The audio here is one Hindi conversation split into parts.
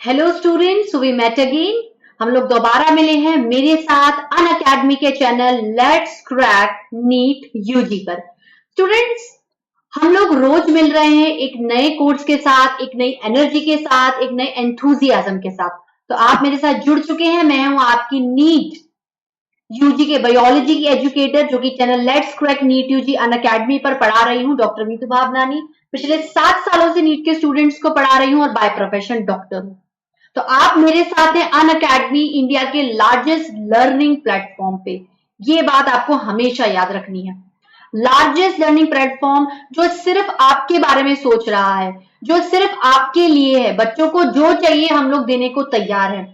Hello students, we met again. हम लोग दोबारा मिले हैं मेरे साथ अनअकैडमी के channel let's crack NEET UG पर। स्टूडेंट्स, हम लोग रोज मिल रहे हैं एक नए कोर्स के साथ, एक नई एनर्जी के साथ, एक नए एंथुजियाज्म के साथ। तो आप मेरे साथ जुड़ चुके हैं। मैं हूं आपकी नीट यूजी के बायोलॉजी की एजुकेटर, जो कि channel let's crack NEET UG Unacademy पर पढ़ा रही हूं, डॉक्टर नीतू भावनानी। पिछले 7 सालों से नीट के स्टूडेंट्स को पढ़ा रही हूं और बाय प्रोफेशन डॉक्टर हूं। तो आप मेरे साथ हैं अनअकैडमी, इंडिया के लार्जेस्ट लर्निंग प्लेटफॉर्म पे। ये बात आपको हमेशा याद रखनी है। लार्जेस्ट लर्निंग प्लेटफॉर्म जो सिर्फ आपके बारे में सोच रहा है, जो सिर्फ आपके लिए है। बच्चों को जो चाहिए हम लोग देने को तैयार हैं।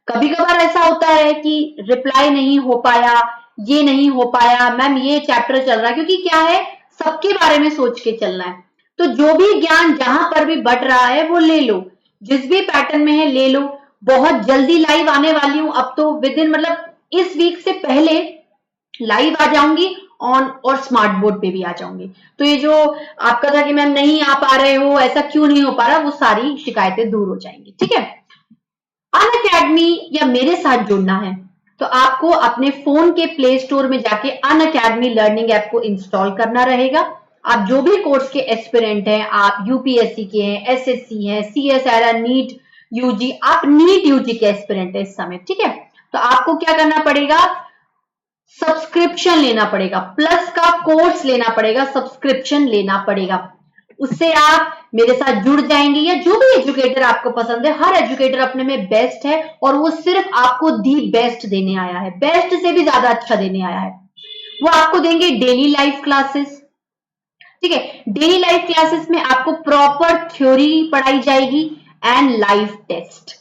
कभी कभार ऐसा होता है कि रिप्लाई नहीं हो पाया, ये नहीं हो पाया, मैम ये चैप्टर चल रहा है, क्योंकि क्या है, सबके बारे में सोच के चलना है। तो जो भी ज्ञान जहां पर भी बट रहा है वो ले लो, जिस भी पैटर्न में है ले लो। बहुत जल्दी लाइव आने वाली हूं, अब तो विद इन मतलब इस वीक से पहले लाइव आ जाऊंगी ऑन, और स्मार्ट बोर्ड पे भी आ जाऊंगी। तो ये जो आपका था कि मैम नहीं आ पा रहे हो, ऐसा क्यों नहीं हो पा रहा, वो सारी शिकायतें दूर हो जाएंगी। ठीक है। अनअकैडमी या मेरे साथ जुड़ना है तो आपको अपने फोन के प्ले स्टोर में जाके अनअकैडमी लर्निंग ऐप को इंस्टॉल करना रहेगा। आप जो भी कोर्स के एस्पिरेंट हैं, आप यूपीएससी के हैं, एसएससी हैं, सीएसआर, नीट यूजी, आप नीट यूजी के एस्पिरेंट है इस समय। ठीक है। तो आपको क्या करना पड़ेगा, सब्सक्रिप्शन लेना पड़ेगा, प्लस का कोर्स लेना पड़ेगा, सब्सक्रिप्शन लेना पड़ेगा। उससे आप मेरे साथ जुड़ जाएंगे, या जो भी एजुकेटर आपको पसंद है। हर एजुकेटर अपने में बेस्ट है और वो सिर्फ आपको दी बेस्ट देने आया है, बेस्ट से भी ज्यादा अच्छा देने आया है। वो आपको देंगे डेली लाइव क्लासेस। ठीक है। डेली लाइव क्लासेस में आपको प्रॉपर थ्योरी पढ़ाई जाएगी and live test.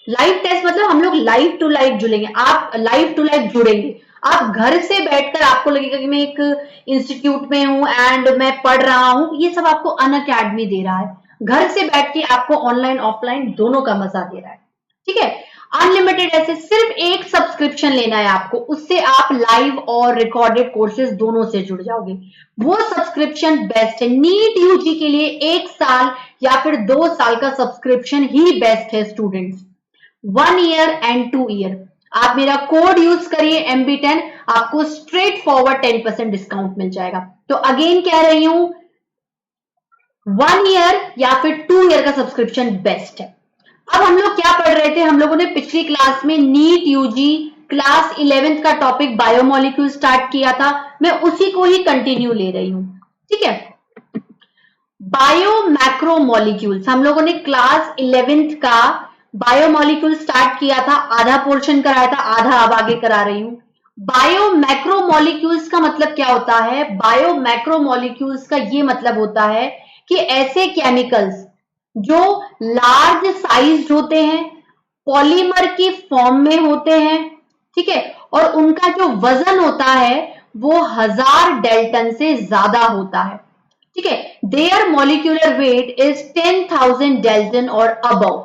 Live test मतलब हम लोग लाइव टू लाइव जुड़ेंगे, आप लाइव टू लाइव जुड़ेंगे। आप घर से बैठकर आपको लगेगा कि मैं एक इंस्टीट्यूट में हूं एंड मैं पढ़ रहा हूं, ये सब आपको अनअकैडमी दे रहा है। घर से बैठ के आपको ऑनलाइन ऑफलाइन दोनों का मजा दे रहा है। ठीक है। अनलिमिटेड ऐसे सिर्फ एक सब्सक्रिप्शन लेना है आपको, उससे आप लाइव और रिकॉर्डेड कोर्सेज दोनों से जुड़ जाओगे। वो सब्सक्रिप्शन बेस्ट है नीट यूजी के लिए। 1 साल या फिर 2 साल का सब्सक्रिप्शन ही बेस्ट है स्टूडेंट्स। 1 year and 2 year. आप मेरा कोड यूज करिए MB10, आपको स्ट्रेट फॉरवर्ड 10% डिस्काउंट मिल जाएगा। तो अगेन कह रही हूं, 1 ईयर या फिर 2 ईयर का सब्सक्रिप्शन बेस्ट है। अब हम लोग क्या पढ़ रहे थे, हम लोगों ने पिछली क्लास में नीट यूजी क्लास 11th का टॉपिक बायोमोलिक्यूल स्टार्ट किया था। मैं उसी को ही कंटिन्यू ले रही हूं। ठीक है। बायो मैक्रोमोलिक्यूल्स हम लोगों ने क्लास 11th का बायोमोलिक्यूल स्टार्ट किया था, आधा पोर्शन कराया था, आधा अब आगे करा रही हूं। बायो मैक्रोमोलिक्यूल्स का मतलब क्या होता है, बायो मैक्रोमोलिक्यूल्स का ये मतलब होता है कि ऐसे केमिकल्स जो लार्ज साइज होते हैं, पॉलीमर की फॉर्म में होते हैं। ठीक है। और उनका जो वजन होता है वो 1000 डेल्टन से ज्यादा होता है। ठीक है। Their molecular weight is 10,000 dalton और अबव।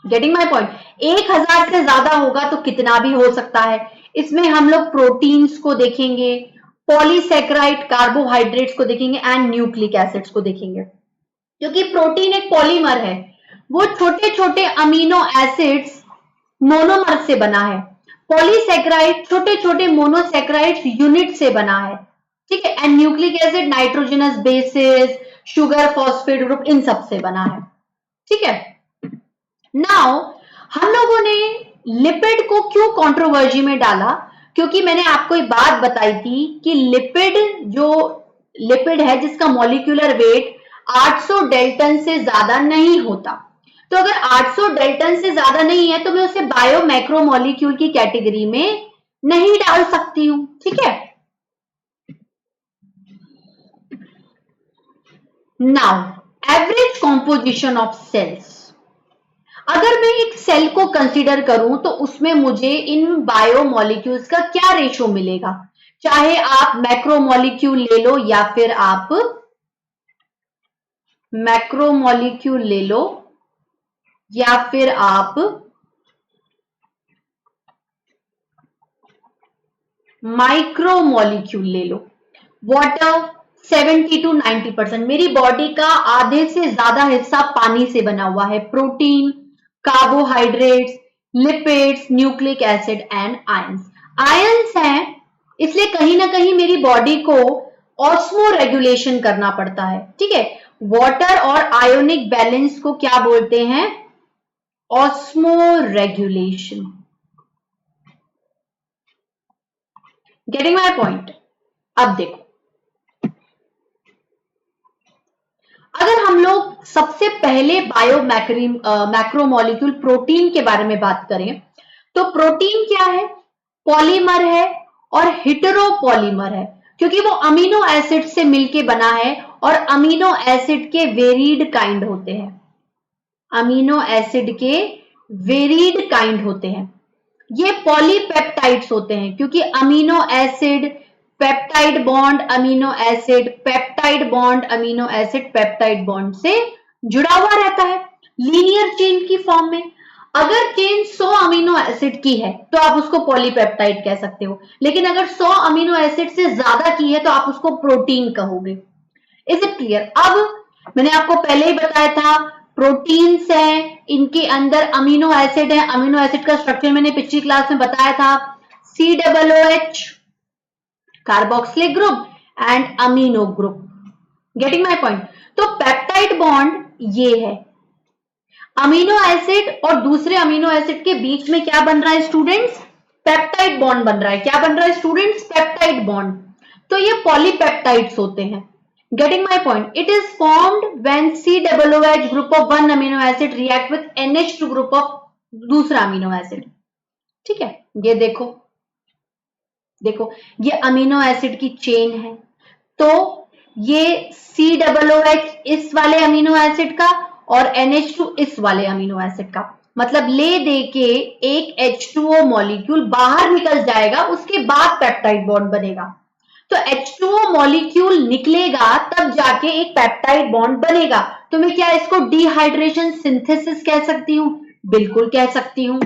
Getting my point. 1000 से ज्यादा होगा तो कितना भी हो सकता है। इसमें हम लोग प्रोटीन्स को देखेंगे, पॉलीसेक्राइड कार्बोहाइड्रेट्स को देखेंगे एंड न्यूक्लिक एसिड्स को देखेंगे। क्योंकि प्रोटीन एक पॉलीमर है, वो छोटे छोटे अमीनो एसिड्स मोनोमर से बना है। पॉलीसेक्राइड छोटे छोटे मोनोसेक्राइड यूनिट से बना है। ठीक है। And nucleic acid nitrogenous bases, sugar, phosphate group, इन सब से बना है। ठीक है। नाउ हम लोगों ने लिपिड को क्यों कंट्रोवर्जी में डाला, क्योंकि मैंने आपको एक बात बताई थी कि लिपिड है जिसका मॉलिक्यूलर वेट 800 डेल्टन से ज्यादा नहीं होता। तो अगर 800 डेल्टन से ज्यादा नहीं है तो मैं उसे बायो मैक्रोमोलिक्यूल की कैटेगरी में नहीं डाल सकती हूं। ठीक है। Now average composition of cells. अगर मैं एक सेल को कंसीडर करूं तो उसमें मुझे इन बायोमोलिक्यूल्स का क्या रेशो मिलेगा, चाहे आप मैक्रोमोलिक्यूल ले लो या फिर आप मैक्रोमोलिक्यूल ले लो या फिर आप माइक्रोमोलिक्यूल ले लो। Water 70 to 90%। मेरी बॉडी का आधे से ज्यादा हिस्सा पानी से बना हुआ है। Protein carbohydrates, lipids, nucleic acid and ions. Ions हैं इसलिए कहीं ना कहीं मेरी बॉडी को ऑस्मो रेगुलेशन करना पड़ता है, ठीक है। वाटर और आयोनिक बैलेंस को क्या बोलते हैं? Osmo regulation. Getting my point? अब देखो, अगर हम लोग सबसे पहले मैक्रोमोलिक्यूल प्रोटीन के बारे में बात करें तो प्रोटीन क्या है? पॉलीमर है और हेटेरोपॉलीमर है, क्योंकि वो अमीनो एसिड से मिलके बना है और अमीनो एसिड के वेरीड काइंड होते हैं। अमीनो एसिड के वेरीड काइंड होते हैं। ये पॉलीपेप्टाइड्स होते हैं क्योंकि amino acid, peptide bond, amino acid, peptide bond, amino acid, peptide bond से जुड़ा हुआ रहता है लीनियर चेन की फॉर्म में। अगर चेन 100 अमीनो एसिड की है तो आप उसको पॉलीपेप्टाइड कह सकते हो, लेकिन अगर 100 अमीनो एसिड से ज्यादा की है तो आप उसको प्रोटीन कहोगे। Is it clear? अब मैंने आपको पहले ही बताया था प्रोटीन्स हैं, इनके अंदर अमीनो एसिड है। अमीनो एसिड का स्ट्रक्चर मैंने पिछली क्लास में बताया था, COOH carboxylic group and amino group. Getting my point? तो पेप्टाइड बॉन्ड ये है, अमीनो एसिड और दूसरे अमीनो एसिड के बीच में क्या बन रहा है स्टूडेंट्स? पेप्टाइड बॉन्ड बन रहा है। क्या बन रहा है स्टूडेंट्स? Peptide bond. तो ये पॉलीपेप्टाइड्स होते हैं। Getting my point? It is formed when COOH group of one amino acid react with NH2 group of दूसरा अमीनो एसिड। ठीक है, ये देखो, देखो ये अमीनो एसिड की चेन है, तो ये COOH इस वाले अमीनो एसिड का और NH2 इस वाले अमीनो एसिड का, मतलब ले दे के एक H2O मॉलिक्यूल बाहर निकल जाएगा, उसके बाद पेप्टाइड बॉन्ड बनेगा। तो H2O मॉलिक्यूल निकलेगा तब जाके एक पेप्टाइड बॉन्ड बनेगा। तो मैं क्या इसको डिहाइड्रेशन सिंथेसिस कह सकती हूं? बिल्कुल कह सकती हूं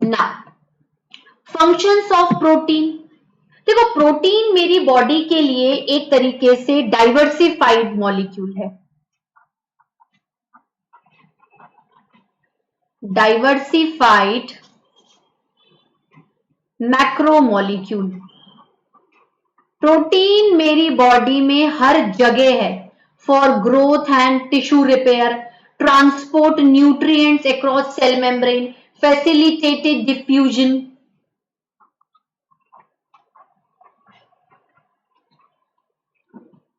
ना। फंक्शंस ऑफ प्रोटीन, देखो प्रोटीन मेरी बॉडी के लिए एक तरीके से डाइवर्सिफाइड मॉलिक्यूल है। Diversified macromolecule. प्रोटीन मेरी बॉडी में हर जगह है for growth and tissue repair, transport nutrients across cell membrane, facilitated diffusion.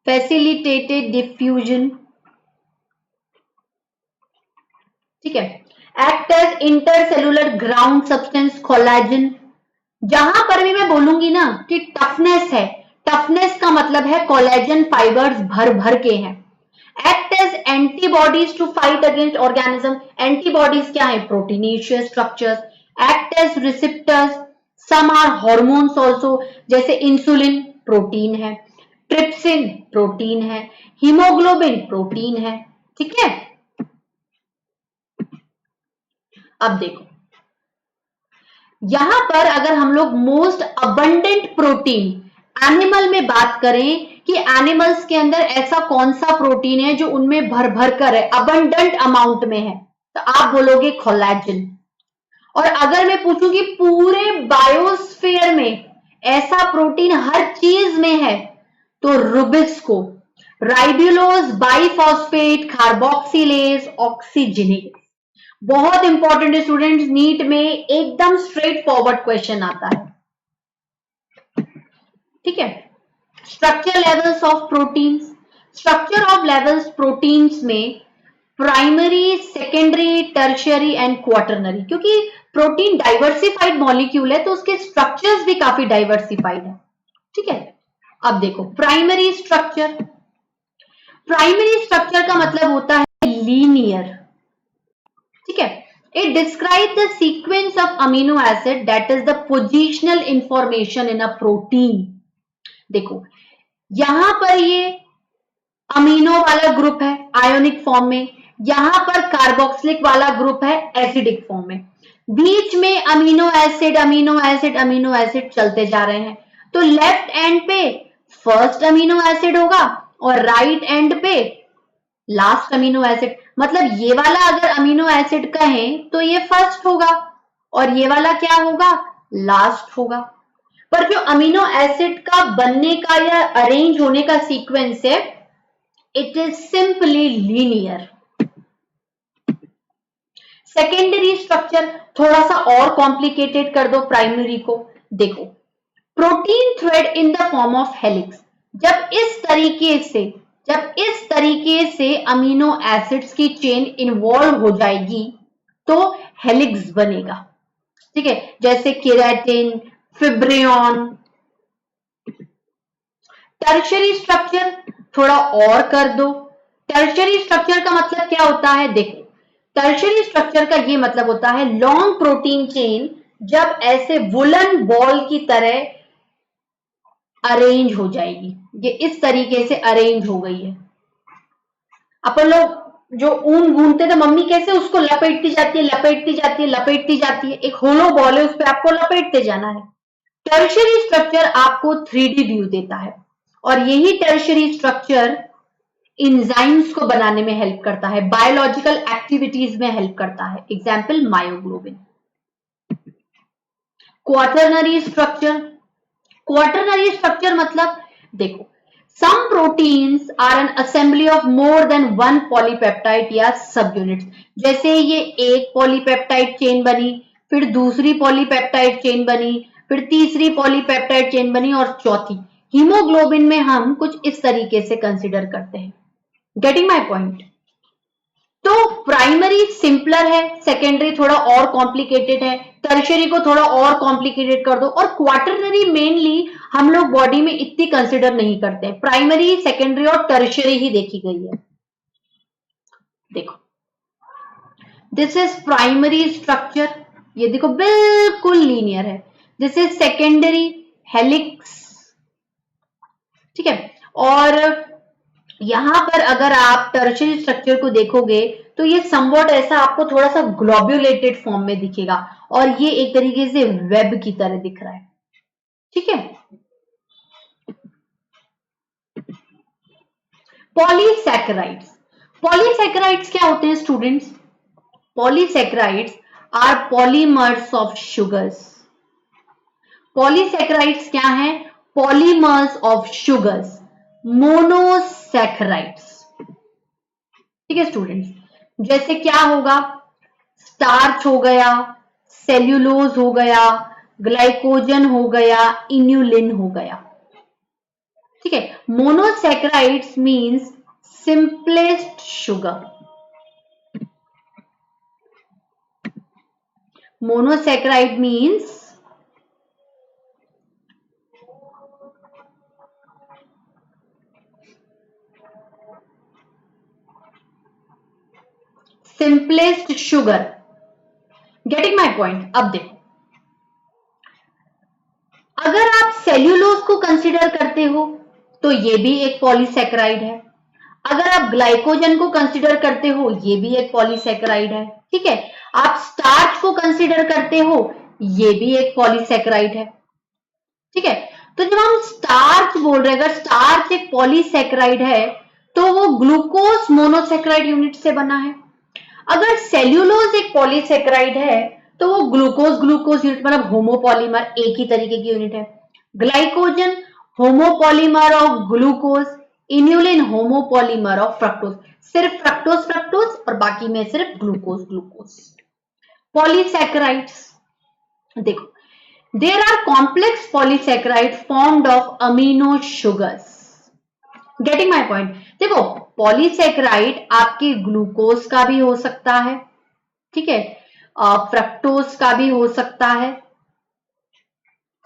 Facilitated diffusion, ठीक है। Act as intercellular ground substance collagen. जहां पर भी मैं बोलूंगी ना कि टफनेस है, टफनेस का मतलब है कोलेजन फाइबर्स भर भर के हैं। Act as antibodies to fight against organism. Antibodies क्या है? Proteinaceous structures. Act as receptors, some are hormones also, जैसे इंसुलिन प्रोटीन है, ट्रिप्सिन प्रोटीन है, हीमोग्लोबिन प्रोटीन है, ठीक है। अब देखो यहां पर अगर हम लोग मोस्ट अबंडेंट प्रोटीन एनिमल में बात करें कि एनिमल्स के अंदर ऐसा कौन सा प्रोटीन है जो उनमें भर भर कर है, अबंडेंट अमाउंट में है, तो आप बोलोगे कोलेजन। और अगर मैं पूछूं कि पूरे बायोस्फीयर में ऐसा प्रोटीन हर चीज में है तो rubisco, ribulose bisphosphate carboxylase oxygenase. बहुत इंपॉर्टेंट है स्टूडेंट्स, नीट में एकदम स्ट्रेट फॉरवर्ड क्वेश्चन आता है, ठीक है। Structure levels of proteins. Structure of levels proteins में primary, secondary, tertiary and quaternary, क्योंकि प्रोटीन डाइवर्सिफाइड मॉलिक्यूल है तो उसके स्ट्रक्चर्स भी काफी डाइवर्सिफाइड है, ठीक है। अब देखो प्राइमरी स्ट्रक्चर। प्राइमरी स्ट्रक्चर का मतलब होता है लीनियर, ठीक है। It describes the sequence of amino acid that is the positional information in a protein। देखो यहां पर ये अमीनो वाला ग्रुप है आयोनिक फॉर्म में, यहां पर कार्बोक्सिलिक वाला ग्रुप है एसिडिक फॉर्म में, बीच में amino acid amino acid amino acid चलते जा रहे हैं। तो लेफ्ट एंड पे फर्स्ट अमीनो एसिड होगा और राइट एंड पे लास्ट अमीनो एसिड, मतलब ये वाला अगर अमीनो एसिड कहें तो ये फर्स्ट होगा और ये वाला क्या होगा, लास्ट होगा। पर जो अमीनो एसिड का बनने का या अरेंज होने का सीक्वेंस है, it is simply linear. Secondary structure थोड़ा सा और कॉम्प्लिकेटेड कर दो प्राइमरी को। देखो, protein thread in the form of helix, जब इस तरीके से अमीनो एसिड्स की चेन इन्वॉल्व हो जाएगी तो हेलिक्स बनेगा। ठीक है, जैसे केराटिन, फिब्रियन। टर्शरी स्ट्रक्चर थोड़ा और कर दो। टर्शरी स्ट्रक्चर का मतलब क्या होता है, देखो, टर्शरी स्ट्रक्चर का ये मतलब होता है लॉन्ग प्रोटीन चेन जब ऐसे वुलन बॉल की तरह अरेंज हो जाएगी, ये इस तरीके से अरेंज हो गई है। अपन लोग जो ऊन गूंथते थे, मम्मी कैसे उसको लपेटती जाती है, लपेटती जाती है, लपेटती जाती है, एक होलो बॉल है, उस पर आपको लपेटते जाना है। टर्शरी स्ट्रक्चर आपको 3D व्यू देता है और यही टर्शरी स्ट्रक्चर इंजाइम्स को बनाने में हेल्प करता है, बायोलॉजिकल एक्टिविटीज में हेल्प करता है। Example myoglobin. Quaternary structure, quaternary structure मतलब देखो, some proteins are an assembly of more than one polypeptide या subunits। जैसे ये एक पॉलीपेप्टाइड चेन बनी, फिर दूसरी पॉलीपेप्टाइड चेन बनी, फिर तीसरी पॉलीपेप्टाइड चेन बनी और चौथी। हीमोग्लोबिन में हम कुछ इस तरीके से कंसिडर करते हैं। Getting my point? तो प्राइमरी सिंपलर है, सेकेंडरी थोड़ा और कॉम्प्लिकेटेड है, टर्शरी को थोड़ा और कॉम्प्लिकेटेड कर दो, और क्वार्टरनरी मेनली हम लोग बॉडी में इतनी कंसिडर नहीं करते हैं। प्राइमरी, सेकेंडरी और टर्शरी ही देखी गई है। देखो, दिस इज प्राइमरी स्ट्रक्चर, ये देखो बिल्कुल लीनियर है। This is secondary, helix. ठीक है, और यहां पर अगर आप टर्शरी स्ट्रक्चर को देखोगे तो ये समवॉट ऐसा आपको थोड़ा सा ग्लोब्युलेटेड फॉर्म में दिखेगा और ये एक तरीके से वेब की तरह दिख रहा है। ठीक है, पॉलीसैकेराइड्स। पॉलीसैकेराइड्स क्या होते हैं students? Polysaccharides are polymers of sugars. Polysaccharides क्या है? Polymers of sugars, monosaccharides. ठीक है स्टूडेंट्स, जैसे क्या होगा, स्टार्च हो गया, सेल्यूलोज हो गया, ग्लाइकोजन हो गया, इन्यूलिन हो गया। ठीक है, monosaccharides means simplest sugar. Monosaccharide means simplest sugar. Getting my point? अब देखो, अगर आप सेल्यूलोज को कंसीडर करते हो तो ये भी एक पॉलीसैकेराइड है। अगर आप ग्लाइकोजन को कंसीडर करते हो, ये भी एक पॉलीसैकेराइड है। ठीक है, आप स्टार्च को कंसीडर करते हो, ये भी एक पॉलीसैकेराइड है। ठीक है, तो जब हम स्टार्च बोल रहे हैं, अगर स्टार्च एक पॉलीसैकेराइड है तो वो ग्लूकोज मोनोसैकेराइड यूनिट से बना है। अगर सेल्यूलोज एक पॉलीसैकेराइड है तो वो ग्लूकोज ग्लूकोज यूनिट, मतलब होमोपॉलीमर, एक ही तरीके की यूनिट है। Glycogen homopolymer of glucose, inulin homopolymer of fructose. सिर्फ फ्रक्टोज फ्रक्टोज और बाकी में सिर्फ ग्लूकोज ग्लूकोज। पॉलीसैकेराइड्स देखो, there are complex polysaccharide formed of amino sugars. Getting my point? देखो, पॉलीसैकेराइड आपके ग्लूकोज का भी हो सकता है, ठीक है, फ्रक्टोज का भी हो सकता है।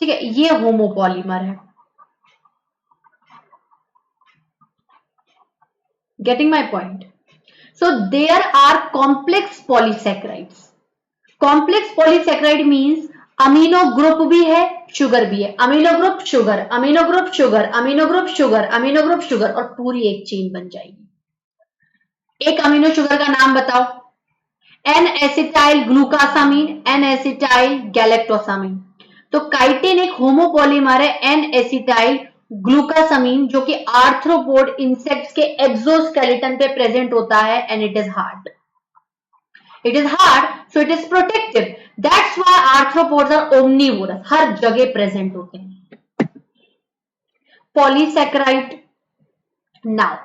ठीक है, ये होमोपॉलीमर है। Getting my point? So there are complex polysaccharides. Complex polysaccharide means amino group भी है, शुगर भी है। Amino group sugar, amino group sugar, amino group sugar, amino group sugar, और पूरी एक चेन बन जाएगी। एक अमीनो शुगर का नाम बताओ। N acetyl glucosamine, N acetyl galactosamine. तो काइटिन एक होमोपॉलीमर है एन एसिटाइल ग्लूकासामीन जो कि आर्थ्रोपोड इंसेक्ट्स के एक्सोस्केलेटन पे प्रेजेंट होता है and it is hard. It is hard, so it is protective. That's why arthropods are omnivorous. हर जगह प्रेजेंट होते हैं. Polysaccharide. Now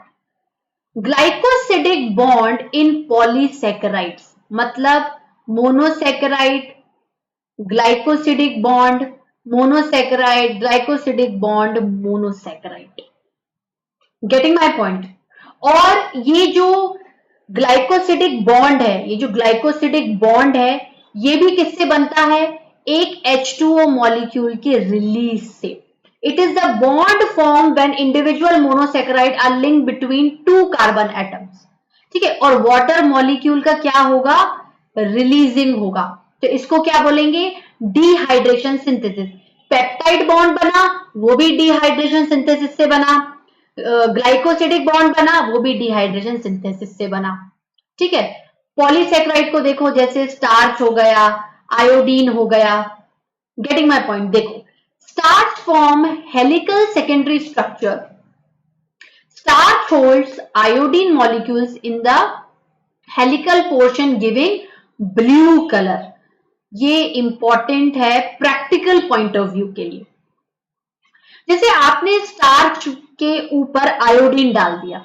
glycosidic bond in polysaccharides मतलब monosaccharide, glycosidic bond, monosaccharide, glycosidic bond, monosaccharide. Getting my point. और ये जो ग्लाइकोसिडिक बॉन्ड है, ये जो ग्लाइकोसिडिक बॉन्ड है, ये भी किससे बनता है? एक H2O मॉलिक्यूल के रिलीज से. It is the bond form when individual monosaccharide are link between two carbon atoms. ठीक है. और वाटर मॉलिक्यूल का क्या होगा? रिलीजिंग होगा. तो इसको क्या बोलेंगे? Dehydration synthesis. पेप्टाइड बॉन्ड बना, वो भी डिहाइड्रेशन सिंथेसिस से बना. ग्लाइकोसिडिक बॉन्ड बना, वो भी डिहाइड्रेशन सिंथेसिस से बना. ठीक है. पॉलीसेक्राइड को देखो, जैसे स्टार्च हो गया, आयोडीन हो गया. Getting my point. देखो, starch form helical secondary structure. Starch holds iodine molecules in the helical portion giving blue colour. ये इंपॉर्टेंट है प्रैक्टिकल पॉइंट ऑफ व्यू के लिए. जैसे आपने स्टार्च के ऊपर आयोडीन डाल दिया.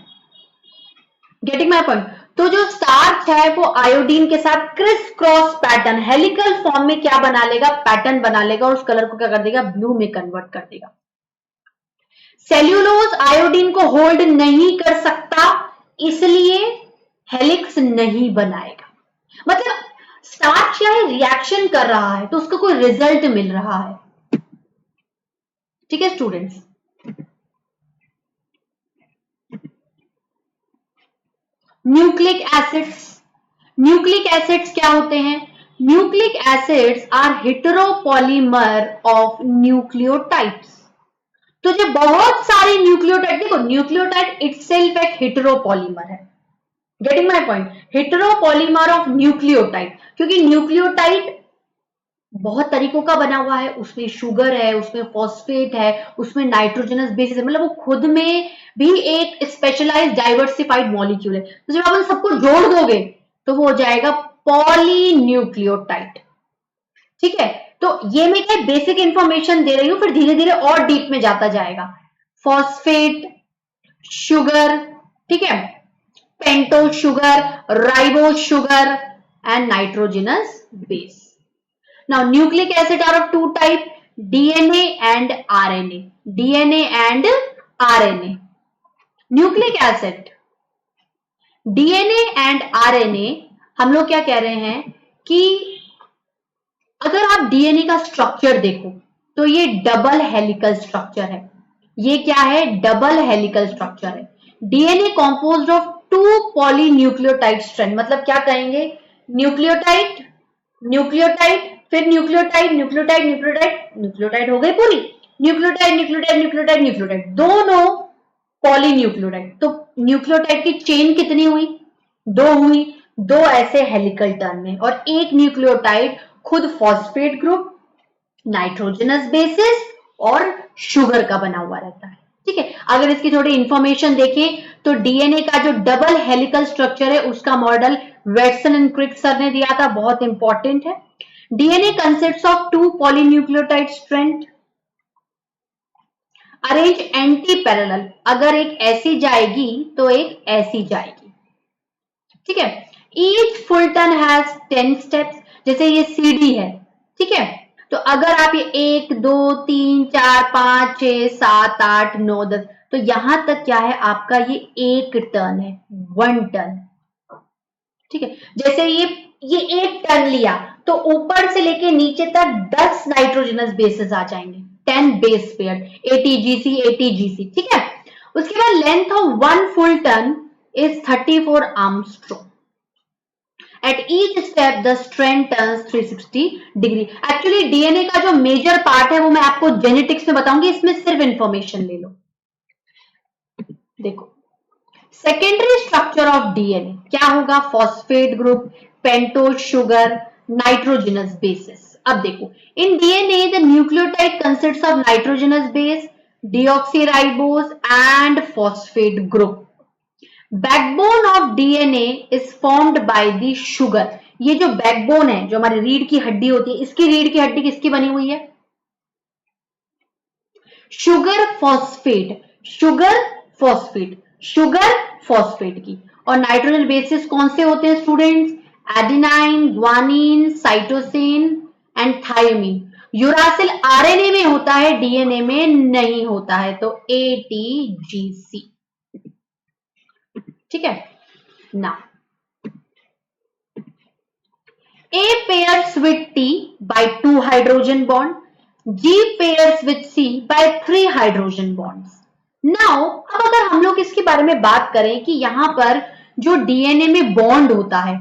Getting my point. तो जो स्टार्च है वो आयोडीन के साथ criss cross pattern helical form में क्या बना लेगा? पैटर्न बना लेगा और उस कलर को क्या कर देगा? ब्लू में कन्वर्ट कर देगा. सेल्यूलोज आयोडीन को होल्ड नहीं कर सकता, इसलिए हेलिक्स नहीं बनाएगा. मतलब स्टार्च या रिएक्शन कर रहा है तो उसका कोई रिजल्ट मिल रहा है. ठीक है students. Nucleic acids. Nucleic acids क्या होते हैं? Nucleic acids are heteropolymer of nucleotides. तो जो बहुत सारे न्यूक्लियोटाइड, देखो न्यूक्लियोटाइड इटसेल्फ एक हेटेरोपॉलीमर है. Getting my point. Heteropolymer of nucleotide, क्योंकि न्यूक्लियोटाइड बहुत तरीकों का बना हुआ है. उसमें शुगर है, उसमें फॉस्फेट है, उसमें नाइट्रोजनस बेसिस है. मतलब वो खुद में भी एक स्पेशलाइज्ड डाइवर्सिफाइड मॉलिक्यूल है. तो जब आप उन सबको जोड़ दोगे तो वो हो जाएगा पॉलीन्यूक्लियोटाइड. ठीक है. तो ये मैं क्या बेसिक इंफॉर्मेशन दे रही हूं, फिर धीरे धीरे और डीप में जाता जाएगा. फॉस्फेट, शुगर, ठीक है, pentose sugar, ribose sugar and nitrogenous base. Now nucleic acid are of two type, DNA and RNA. DNA and RNA. Nucleic acid, DNA and RNA हम लोग क्या कह रहे हैं कि अगर आप डीएनए का स्ट्रक्चर देखो तो ये डबल हेलिकल स्ट्रक्चर है. ये क्या है? डबल हेलिकल स्ट्रक्चर है. DNA composed of two polynucleotide strand. मतलब क्या कहेंगे? न्यूक्लियोटाइड, न्यूक्लियोटाइड, फिर न्यूक्लियोटाइड, न्यूक्लियोटाइड, न्यूक्लियोटाइड, न्यूक्लियोटाइड हो गई पूरी. न्यूक्लियोटाइड, न्यूक्लियोटाइड, न्यूक्लियोटाइड, न्यूक्लियोटाइड, दोनों पॉलीन्यूक्लियोटाइड. तो न्यूक्लियोटाइड की चेन कितनी हुई? दो हुई. दो ऐसे हेलिकल टर्न में. और एक न्यूक्लियोटाइड खुद फॉस्फेट ग्रुप, नाइट्रोजनस बेसिस और शुगर का बना हुआ रहता है. ठीक है. अगर इसकी थोड़ी इंफॉर्मेशन देखें तो डीएनए का जो डबल हेलिकल स्ट्रक्चर है उसका model Watson and Crick sir ने दिया था. बहुत इंपॉर्टेंट है. DNA consists of two polynucleotide strand arrange anti parallel. अगर एक ऐसी जाएगी तो एक ऐसी जाएगी. ठीक है. Each full turn has 10 steps. जैसे ये सीडी है. ठीक है. तो अगर आप ये 1 2 3 4 5 6 7 8 9 10, तो यहां तक क्या है आपका? ये एक टर्न है, 1 टर्न. ठीक है. जैसे ये एक टर्न लिया तो ऊपर से लेके नीचे तक 10 नाइट्रोजनस बेसेस आ जाएंगे. 10 बेस पेयर, एटीजीसी एटीजीसी. ठीक है. उसके बाद length of 1 full turn is 34 Armstrong. At each step the strand turns 360 degree. Actually DNA का जो मेजर पार्ट है वो मैं आपको जेनेटिक्स में बताऊंगी. इसमें सिर्फ इंफॉर्मेशन ले लो. देखो, सेकेंडरी स्ट्रक्चर ऑफ डीएनए क्या होगा? Phosphate group, pentose sugar, nitrogenous bases. अब देखो, in DNA the nucleotide consists of nitrogenous base, deoxyribose and phosphate group. Backbone of DNA is formed by the sugar. ये जो बैकबोन है, जो हमारी रीढ़ की हड्डी होती है, इसकी रीढ़ की हड्डी किसकी बनी हुई है? Sugar phosphate, sugar phosphate, sugar phosphate की. और नाइट्रोजन बेसिस कौन से होते हैं students? Adenine, guanine, cytosine and thymine. Uracil RNA में होता है, डीएनए में नहीं होता है, तो एटीजीसी. ठीक है ना. A pairs with T by 2 hydrogen bond, G pairs with C by 3 hydrogen bonds. Now, अब अगर हम लोग इसके बारे में बात करें कि यहां पर जो डीएनए में बॉन्ड होता है,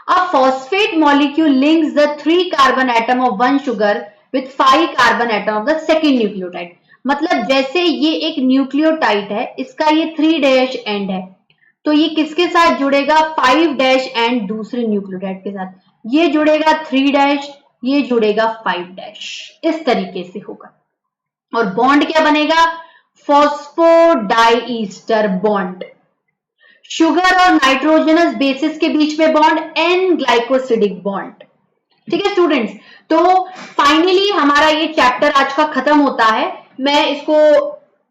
a phosphate molecule links the 3 carbon atom of one sugar with 5 carbon atom of the second nucleotide. मतलब जैसे ये एक न्यूक्लियोटाइड है, इसका ये 3' एंड है, तो ये किसके साथ जुड़ेगा? 5' एंड दूसरे न्यूक्लियोटाइड के साथ. ये जुड़ेगा 3', ये जुड़ेगा 5'. इस तरीके से होगा. और बॉन्ड क्या बनेगा? फॉस्फोडाइईस्टर बॉन्ड. शुगर और नाइट्रोजनस बेसिस के बीच में बॉन्ड, एन ग्लाइकोसिडिक बॉन्ड. ठीक है स्टूडेंट्स, तो फाइनली हमारा ये चैप्टर आज का खत्म होता है. मैं इसको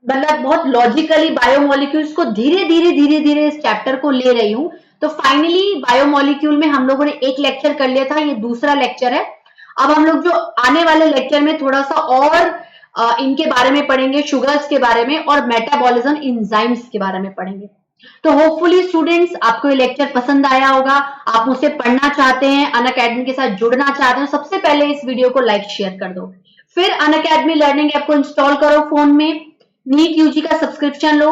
मतलब बहुत लॉजिकली बायोमोलिक्यूल्स को धीरे धीरे इस चैप्टर को ले रही हूं. तो फाइनली बायोमोलिक्यूल में हम लोगों ने एक लेक्चर कर लिया था, ये दूसरा लेक्चर है. अब हम लोग जो आने वाले लेक्चर में थोड़ा सा और इनके बारे में पढ़ेंगे, शुगर्स के बारे में और मेटाबॉलिज्म एंजाइम्स के बारे में पढ़ेंगे. तो होपफुली स्टूडेंट्स आपको ये लेक्चर पसंद आया होगा. आप मुझसे पढ़ना चाहते हैं, अनअकैडमी के साथ जुड़ना चाहते हैं, सबसे पहले इस वीडियो को लाइक शेयर कर दो. फिर अनअकैडमी लर्निंग ऐप को इंस्टॉल करो फोन में. नीट यूजी का सब्सक्रिप्शन लो,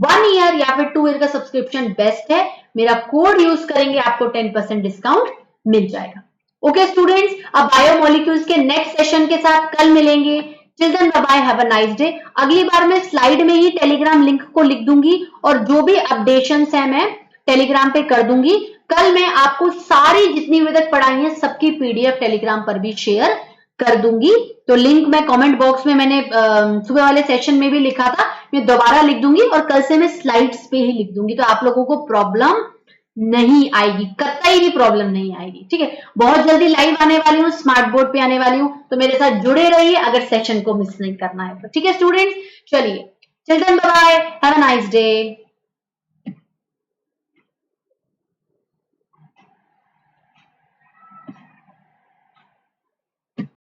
1 ईयर या फिर 2 ईयर का सब्सक्रिप्शन बेस्ट है. मेरा कोड यूज करेंगे, आपको 10% डिस्काउंट मिल जाएगा. ओके स्टूडेंट्स, अब बायोमोलिक्यूल्स के नेक्स्ट सेशन के साथ कल मिलेंगे. Till then bye bye, have a nice day. अगली बार मैं स्लाइड में ही टेलीग्राम लिंक को लिख दूंगी और जो भी अपडेशंस है मैं टेलीग्राम पे कर दूंगी. कल मैं आपको सारी जितनी भी तक पढ़ाई है सबकी पीडीएफ टेलीग्राम पर भी शेयर कर दूंगी. तो लिंक मैं कमेंट बॉक्स में, मैंने सुबह वाले सेशन में भी लिखा था, मैं दोबारा लिख दूंगी और कल से मैं स्लाइड्स पे ही लिख दूंगी. तो आप लोगों को प्रॉब्लम नहीं आएगी, कतई भी प्रॉब्लम नहीं आएगी. ठीक है, बहुत जल्दी लाइव आने वाली हूँ, स्मार्ट बोर्ड पे आने वाली हूँ, तो मेरे साथ जुड़े रहिए अगर सेशन को मिस नहीं करना है तो. ठीक है स्टूडेंट्स, चलिए till then bye bye, have a nice day.